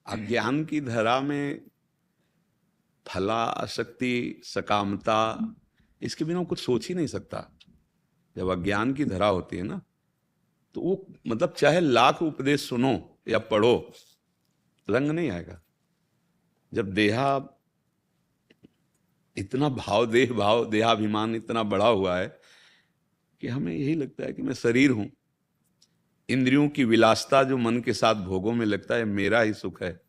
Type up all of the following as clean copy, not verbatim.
अज्ञान की धरा में फला आसक्ति सकामता, इसके बिना कुछ सोच ही नहीं सकता। जब अज्ञान की धरा होती है ना, तो वो मतलब चाहे लाख उपदेश सुनो या पढ़ो, रंग नहीं आएगा। जब इतना देहाभिमान इतना बड़ा हुआ है कि हमें यही लगता है कि मैं शरीर हूं। इंद्रियों की विलासता जो मन के साथ भोगों में लगता है मेरा ही सुख है,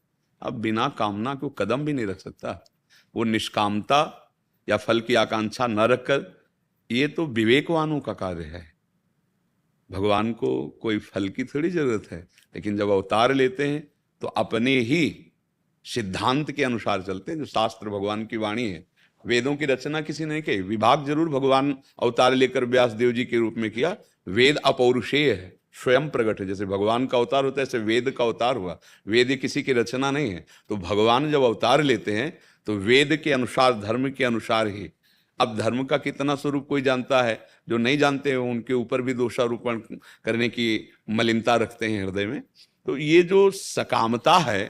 अब बिना कामना को कदम भी नहीं रख सकता। वो निष्कामता या फल की आकांक्षा न रखकर, ये तो विवेकवानों का कार्य है। भगवान को कोई फल की थोड़ी जरूरत है, लेकिन जब अवतार लेते हैं तो अपने ही सिद्धांत के अनुसार चलते हैं। जो शास्त्र भगवान की वाणी है, वेदों की रचना किसी ने की, विभाग जरूर भगवान अवतार लेकर व्यास देव जी के रूप में किया। वेद अपौरुषेय है, स्वयं प्रकट है। जैसे भगवान का अवतार होता है, ऐसे वेद का अवतार हुआ। वेद किसी की रचना नहीं है। तो भगवान जब अवतार लेते हैं तो वेद के अनुसार, धर्म के अनुसार ही। अब धर्म का कितना स्वरूप कोई जानता है, जो नहीं जानते हैं उनके ऊपर भी दोषारोपण करने की मलिनता रखते हैं हृदय में। तो ये जो सकामता है,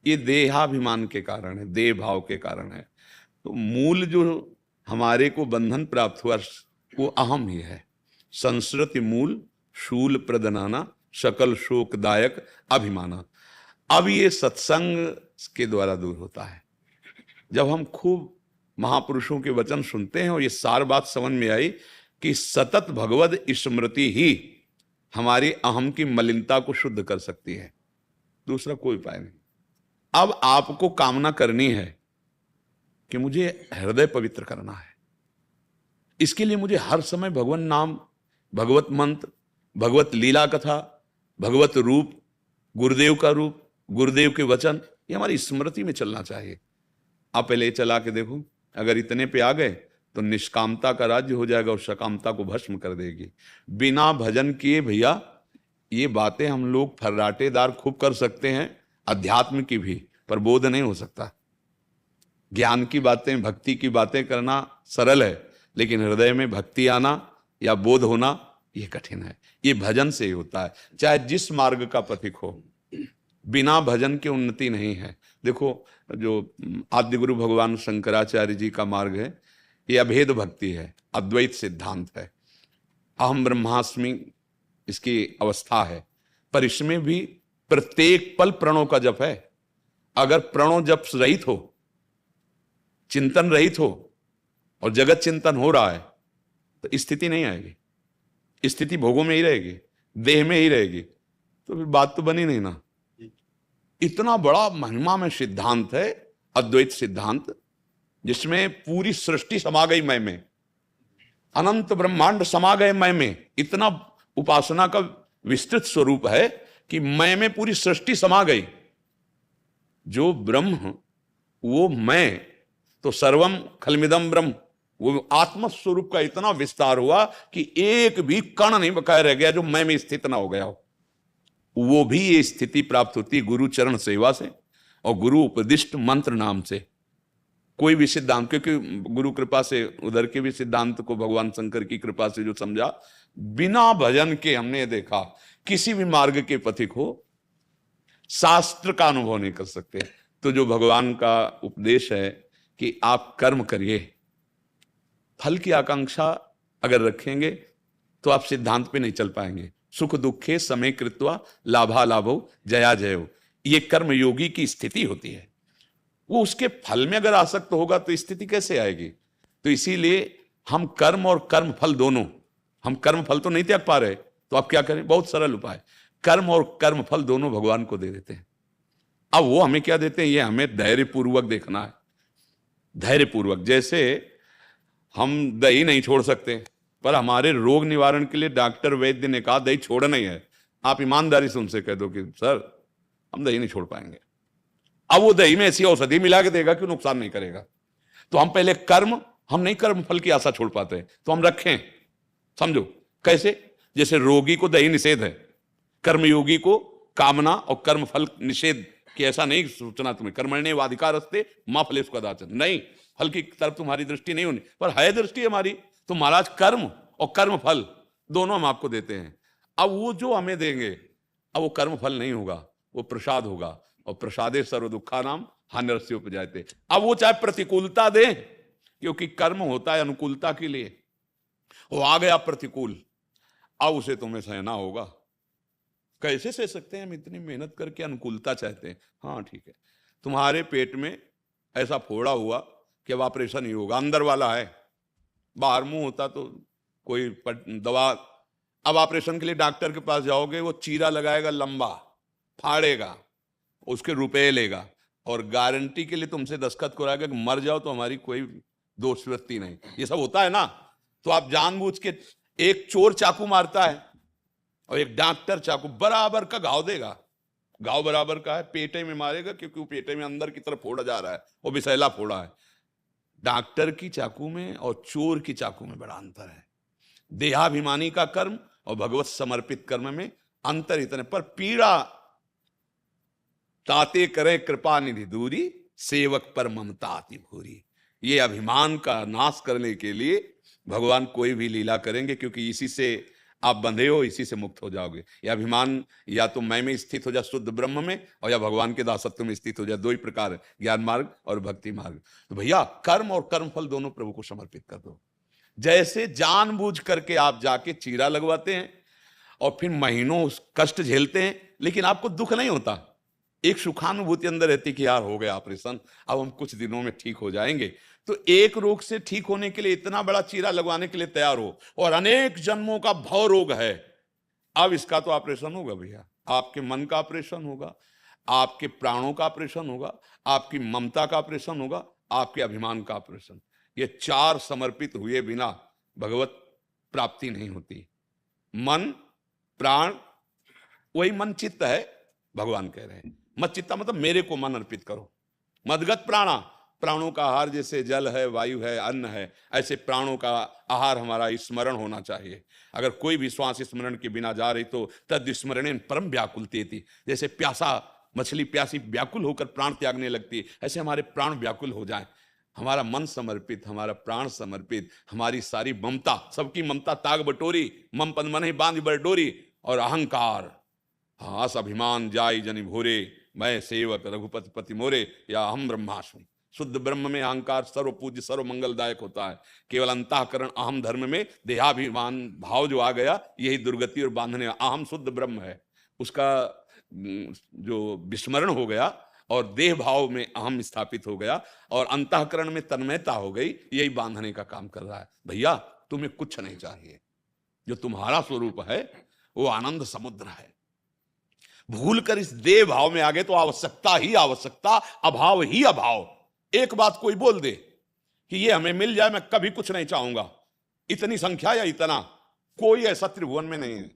ये देहाभिमान के कारण है, देह भाव के कारण है। तो मूल जो हमारे को बंधन प्राप्त हुआ वो अहम ही है। संस्कृति मूल शूल प्रदनाना, सकल शोकदायक अभिमाना। अब ये सत्संग के द्वारा दूर होता है। जब हम खूब महापुरुषों के वचन सुनते हैं और ये सार बात समझ में आई कि सतत भगवद स्मृति ही हमारी अहम की मलिनता को शुद्ध कर सकती है, दूसरा कोई उपाय नहीं। अब आपको कामना करनी है कि मुझे हृदय पवित्र करना है। इसके लिए मुझे हर समय भगवान नाम, भगवत मंत्र, भगवत लीला कथा, भगवत रूप, गुरुदेव का रूप, गुरुदेव के वचन, ये हमारी स्मृति में चलना चाहिए। आप पहले चला के देखो, अगर इतने पे आ गए तो निष्कामता का राज्य हो जाएगा और सकामता को भस्म कर देगी। बिना भजन किए भैया, ये बातें हम लोग फर्राटेदार खूब कर सकते हैं, अध्यात्म की भी, पर बोध नहीं हो सकता। ज्ञान की बातें, भक्ति की बातें करना सरल है, लेकिन हृदय में भक्ति आना या बोध होना ये कठिन है। ये भजन से ही होता है, चाहे जिस मार्ग का पथिक हो। बिना भजन के उन्नति नहीं है। देखो, जो आद्य गुरु भगवान शंकराचार्य जी का मार्ग है, ये अभेद भक्ति है, अद्वैत सिद्धांत है, अहम ब्रह्मास्मि इसकी अवस्था है। पर इसमें भी प्रत्येक पल प्रणों का जप है। अगर प्रणों जप रहित हो, चिंतन रहित हो और जगत चिंतन हो रहा है, तो स्थिति नहीं आएगी। स्थिति भोगों में ही रहेगी, देह में ही रहेगी, तो फिर बात तो बनी नहीं ना। इतना बड़ा महिमा में सिद्धांत है अद्वैत सिद्धांत, जिसमें पूरी सृष्टि समा गई मैं में, अनंत ब्रह्मांड समा गए मैं में। इतना उपासना का विस्तृत स्वरूप है कि मैं में पूरी सृष्टि समा गई। जो ब्रह्म वो मैं, तो सर्वम खलमिदम ब्रह्म, वो आत्म स्वरूप का इतना विस्तार हुआ कि एक भी कण नहीं बकाया रह गया जो मैं में स्थित ना हो गया हो। वो भी ये स्थिति प्राप्त होती है गुरु चरण सेवा से और गुरु उपदिष्ट मंत्र नाम से। कोई भी सिद्धांत, क्योंकि गुरु कृपा से उधर के भी सिद्धांत को भगवान शंकर की कृपा से जो समझा, बिना भजन के हमने देखा किसी भी मार्ग के पथिक हो शास्त्र का अनुभव नहीं कर सकते। तो जो भगवान का उपदेश है कि आप कर्म करिए, फल की आकांक्षा अगर रखेंगे तो आप सिद्धांत पे नहीं चल पाएंगे। सुख दुखे समय कृत्वा लाभा लाभो जया जयो, ये कर्म योगी की स्थिति होती है। वो उसके फल में अगर आसक्त होगा तो स्थिति कैसे आएगी। तो इसीलिए हम कर्म और कर्म फल दोनों, हम कर्म फल तो नहीं त्याग पा रहे, तो आप क्या करें, बहुत सरल उपाय, कर्म और कर्म फल दोनों भगवान को दे देते हैं। अब वो हमें क्या देते हैं, ये हमें धैर्यपूर्वक देखना है। धैर्यपूर्वक, जैसे हम दही नहीं छोड़ सकते, पर हमारे रोग निवारण के लिए डॉक्टर वैद्य ने कहा दही छोड़ना ही है। आप ईमानदारी से उनसे कह दो कि सर हम दही नहीं छोड़ पाएंगे। अब वो दही में ऐसी औषधि मिला के देगा कि नुकसान नहीं करेगा। तो हम पहले कर्म, हम नहीं कर्म फल की आशा छोड़ पाते, तो हम रखें। समझो कैसे, जैसे रोगी को दही निषेध है, कर्मयोगी को कामना और कर्म फल निषेध कि ऐसा नहीं सोचना तुम्हें, कर्मण्य वाधिकारस्ते मां फलेषु कदाचन, नहीं फल की तरफ तुम्हारी दृष्टि नहीं होनी, पर है दृष्टि हमारी। तो महाराज कर्म और कर्म फल दोनों हम आपको देते हैं। अब वो जो हमें देंगे, अब वो कर्म फल नहीं होगा, वो प्रसाद होगा। और प्रसादे सर्व दुखानाम हानिरस्य उपजायते। अब वो चाहे प्रतिकूलता दे, क्योंकि कर्म होता है अनुकूलता के लिए, वो आ गया प्रतिकूल, अब उसे तुम्हें सहना होगा। कैसे सह सकते हैं हम, इतनी मेहनत करके अनुकूलता चाहते हैं। हाँ ठीक है, तुम्हारे पेट में ऐसा फोड़ा हुआ कि अब ऑपरेशन ही होगा, अंदर वाला है, बाहर मुंह होता तो कोई दवा। अब ऑपरेशन के लिए डॉक्टर के पास जाओगे, वो चीरा लगाएगा लंबा, फाड़ेगा, उसके रुपए लेगा, और गारंटी के लिए तुमसे दस्तखत कराएगा कि मर जाओ तो हमारी कोई दोषवृत्ति नहीं। ये सब होता है ना। तो आप जानबूझ के, एक चोर चाकू मारता है और एक डॉक्टर चाकू, बराबर का घाव देगा, घाव बराबर का है, पेटे में मारेगा, क्योंकि वो पेटे में अंदर की तरफ फोड़ा जा रहा है, वो विषैला फोड़ा है। डॉक्टर की चाकू में और चोर की चाकू में बड़ा अंतर है। देहाभिमानी का कर्म और भगवत समर्पित कर्म में अंतर इतने पर। पीड़ा ताते करें कृपा निधि दूरी, सेवक पर ममता अति भूरी। ये अभिमान का नाश करने के लिए भगवान कोई भी लीला करेंगे, क्योंकि इसी से आप बंधे हो, इसी से मुक्त हो जाओगे। ये अभिमान या तो मैं में स्थित हो जाए शुद्ध ब्रह्म में, और या भगवान के दासत्व में स्थित हो जाए। दो ही प्रकार है, ज्ञान मार्ग और भक्ति मार्ग। तो भैया कर्म और कर्मफल दोनों प्रभु को समर्पित कर दो। जैसे जानबूझ करके आप जाके चीरा लगवाते हैं और फिर महीनों कष्ट झेलते हैं, लेकिन आपको दुख नहीं होता, एक सुखानुभूति अंदर रहती कि यार हो गया ऑपरेशन, अब हम कुछ दिनों में ठीक हो जाएंगे। तो एक रोग से ठीक होने के लिए इतना बड़ा चीरा लगवाने के लिए तैयार हो, और अनेक जन्मों का भव रोग है, अब इसका तो ऑपरेशन होगा भैया। आपके मन का ऑपरेशन होगा, आपके प्राणों का ऑपरेशन होगा, आपकी ममता का ऑपरेशन होगा, आपके अभिमान का ऑपरेशन। ये चार समर्पित हुए बिना भगवत प्राप्ति नहीं होती। मन, प्राण, वही मन चित्त है। भगवान कह रहे हैं मत चित्ता मतलब मेरे को मन अर्पित करो। मदगत प्राणा, प्राणों का आहार जैसे जल है, वायु है, अन्न है, ऐसे प्राणों का आहार हमारा स्मरण होना चाहिए। अगर कोई भी श्वास स्मरण के बिना जा रही तो तद स्मरणेन परम व्याकुलते थी। जैसे प्यासा मछली प्यासी व्याकुल होकर प्राण त्यागने लगती है, ऐसे हमारे प्राण व्याकुल हो जाएं। हमारा मन समर्पित, हमारा प्राण समर्पित, हमारी सारी ममता, सबकी ममता ताग बटोरी, मम पद मन ही बांध बरडोरी, और अहंकार हास अभिमान जाय जनि भोरे, मैं सेवक रघुपति पति मोरे, या हम ब्रह्मास्मि। शुद्ध ब्रह्म में अहंकार सर्व पूज्य सर्व मंगलदायक होता है। केवल अंतःकरण अहम धर्म में देहाभिमान भाव जो आ गया, यही दुर्गति और बांधने। अहम शुद्ध ब्रह्म है, उसका जो विस्मरण हो गया और देह भाव में अहम स्थापित हो गया और अंतःकरण में तन्मयता हो गई, यही बांधने का काम कर रहा है। भैया तुम्हें कुछ नहीं चाहिए, जो तुम्हारा स्वरूप है वो आनंद समुद्र है। भूल कर इस देह भाव में आ गए तो आवश्यकता ही आवश्यकता, अभाव ही अभाव। एक बात कोई बोल दे कि ये हमें मिल जाए, मैं कभी कुछ नहीं चाहूंगा, इतनी संख्या या इतना, कोई ऐसा त्रिभुवन में नहीं है,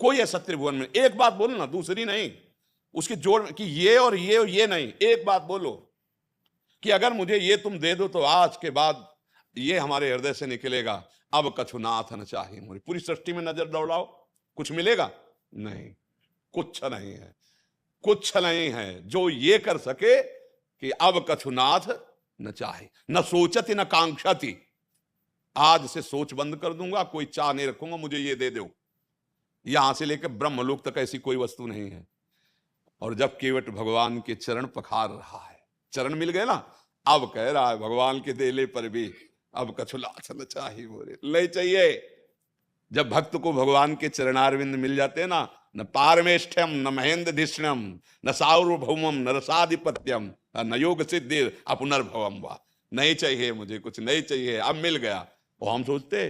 कोई ऐसा त्रिभुवन में। एक बात बोलो ना, दूसरी नहीं, उसके जोड़ कि ये और ये नहीं। एक बात बोलो कि अगर मुझे ये तुम दे दो तो आज के बाद ये हमारे हृदय से निकलेगा, अब कछुनाथ न चाहिए मोरी। पूरी सृष्टि में नजर दौड़ाओ, कुछ मिलेगा? नहीं, कुछ नहीं है, कुछ नहीं है जो ये कर सके कि अब कछुनाथ न चाहे, न सोचती न कांक्षती। आज से सोच बंद कर दूंगा, कोई चाह नहीं रखूंगा मुझे ये दे दो। यहां से लेकर ब्रह्मलोक तक ऐसी कोई वस्तु नहीं है। और जब केवट भगवान के चरण पखार रहा है, चरण मिल गए ना, अब कह रहा है भगवान के देले पर भी अब कछुनाथ न चाहे मोरे, ले चाहिए। जब भक्त को भगवान के चरणारविंद मिल जाते हैं ना, न पारमेष्ठ्यम न महेंद्र धिष्णम न सार्वभौमम न रसाधिपत्यम न योग सिद्धि अपुनर्भवम वा। नहीं चाहिए मुझे कुछ, नहीं चाहिए, अब मिल गया। और हम सोचते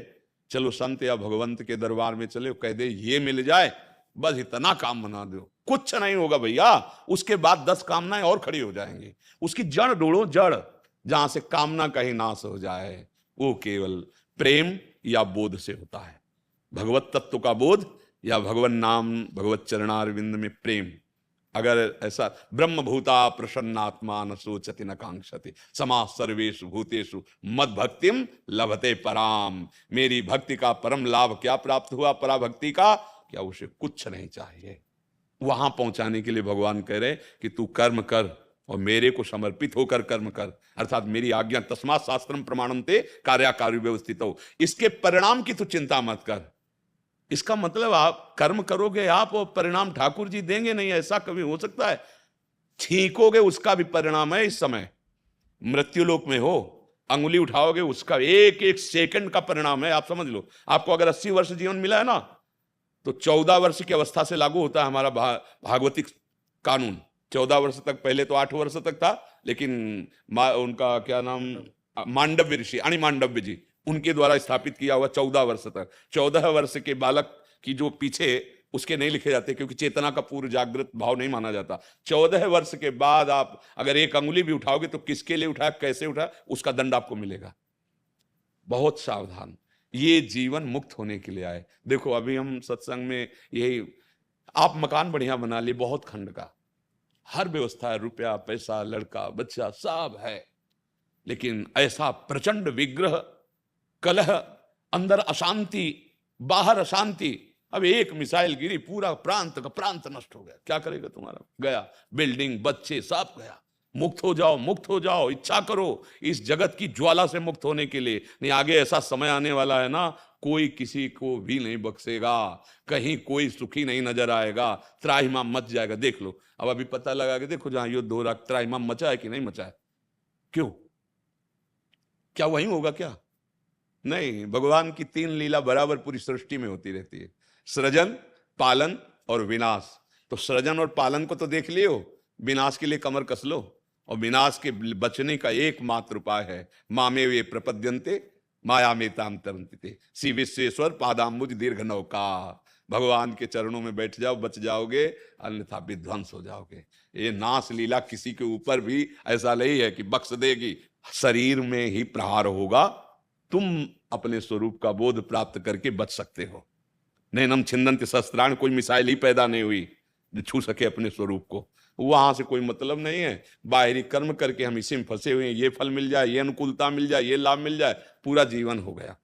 चलो संत या भगवंत के दरबार में चले, कह दे ये मिल जाए, बस इतना काम बना दो, कुछ नहीं होगा भैया। उसके बाद 10 कामनाएं और खड़ी हो जाएंगी। उसकी जड़ ढूंढो, जड़ जहां से कामना कहीं नाश हो जाए, वो केवल प्रेम या बोध से होता है। भगवत तत्व का बोध या भगवत नाम भगवत चरणारविंद में प्रेम। अगर ऐसा ब्रह्म भूता प्रसन्नात्मा न सोचति न कांक्षति समा सर्वेषु भूतेषु मद भक्तिम लभते पराम। मेरी भक्ति का परम लाभ क्या प्राप्त हुआ? पराभक्ति का क्या उसे कुछ नहीं चाहिए। वहां पहुंचाने के लिए भगवान कह रहे कि तू कर्म कर और मेरे को समर्पित होकर कर्म कर, अर्थात मेरी आज्ञा तस्मात् शास्त्रम प्रमाणम ते कार्याकारी व्यवस्थित हो। इसके परिणाम की तू चिंता मत कर। इसका मतलब आप कर्म करोगे आप और परिणाम ठाकुर जी देंगे नहीं, ऐसा कभी हो सकता है? छींकोगे उसका भी परिणाम है। इस समय मृत्युलोक में हो, अंगुली उठाओगे उसका एक एक सेकंड का परिणाम है। आप समझ लो, आपको अगर 80 वर्ष जीवन मिला है ना, तो 14 वर्ष की अवस्था से लागू होता है हमारा भागवतिक कानून। 14 वर्ष तक, पहले तो 8 वर्ष तक था, लेकिन उनका क्या नाम, मांडव्य ऋषि, अणि मांडव्य जी, उनके द्वारा स्थापित किया हुआ 14 वर्ष तक। 14 वर्ष के बालक की जो पीछे उसके नहीं लिखे जाते, क्योंकि चेतना का पूर्व जागृत भाव नहीं माना जाता। 14 वर्ष के बाद आप अगर एक अंगुली भी उठाओगे तो किसके लिए उठाया, कैसे उठाया, उसका दंड आपको मिलेगा। बहुत सावधान, ये जीवन मुक्त होने के लिए आए। देखो अभी हम सत्संग में यही, आप मकान बढ़िया बना लिए, बहुत खंड का, हर व्यवस्था है, रुपया पैसा लड़का बच्चा सब है, लेकिन ऐसा प्रचंड विग्रह, कलह, अंदर अशांति, बाहर अशांति। अब एक मिसाइल गिरी, पूरा प्रांत का प्रांत नष्ट हो गया, क्या करेगा तुम्हारा, गया बिल्डिंग, बच्चे, सब गया। मुक्त हो जाओ, मुक्त हो जाओ, इच्छा करो इस जगत की ज्वाला से मुक्त होने के लिए। नहीं, आगे ऐसा समय आने वाला है ना, कोई किसी को भी नहीं बख्शेगा, कहीं कोई सुखी नहीं नजर आएगा, त्राहिमाम मच जाएगा। देख लो, अब अभी पता लगा के देखो, जहां युद्ध हो रहा, त्राहिमाम मचा है कि नहीं मचा है? क्यों, क्या वही होगा क्या? नहीं, भगवान की 3 लीला बराबर पूरी सृष्टि में होती रहती है, सृजन, पालन और विनाश। तो सृजन और पालन को तो देख लियो, विनाश के लिए कमर कस लो। और विनाश के बचने का एकमात्र उपाय है, मामे वे प्रपद्यन्ते माया में ताम तरन्ते, श्री विश्वेश्वर पादाम्बुज दीर्घ नौका। भगवान के चरणों में बैठ जाओ, बच जाओगे, अन्यथा विध्वंस हो जाओगे। ये नाश लीला किसी के ऊपर भी ऐसा नहीं है कि बख्श देगी, शरीर में ही प्रहार होगा, तुम अपने स्वरूप का बोध प्राप्त करके बच सकते हो। नैनम छिन्दन्ति शस्त्राण, कोई मिसाइल ही पैदा नहीं हुई जो छू सके अपने स्वरूप को, वहां से कोई मतलब नहीं है। बाहरी कर्म करके हम इसी में फंसे हुए हैं, ये फल मिल जाए, ये अनुकूलता मिल जाए, ये लाभ मिल जाए, पूरा जीवन हो गया।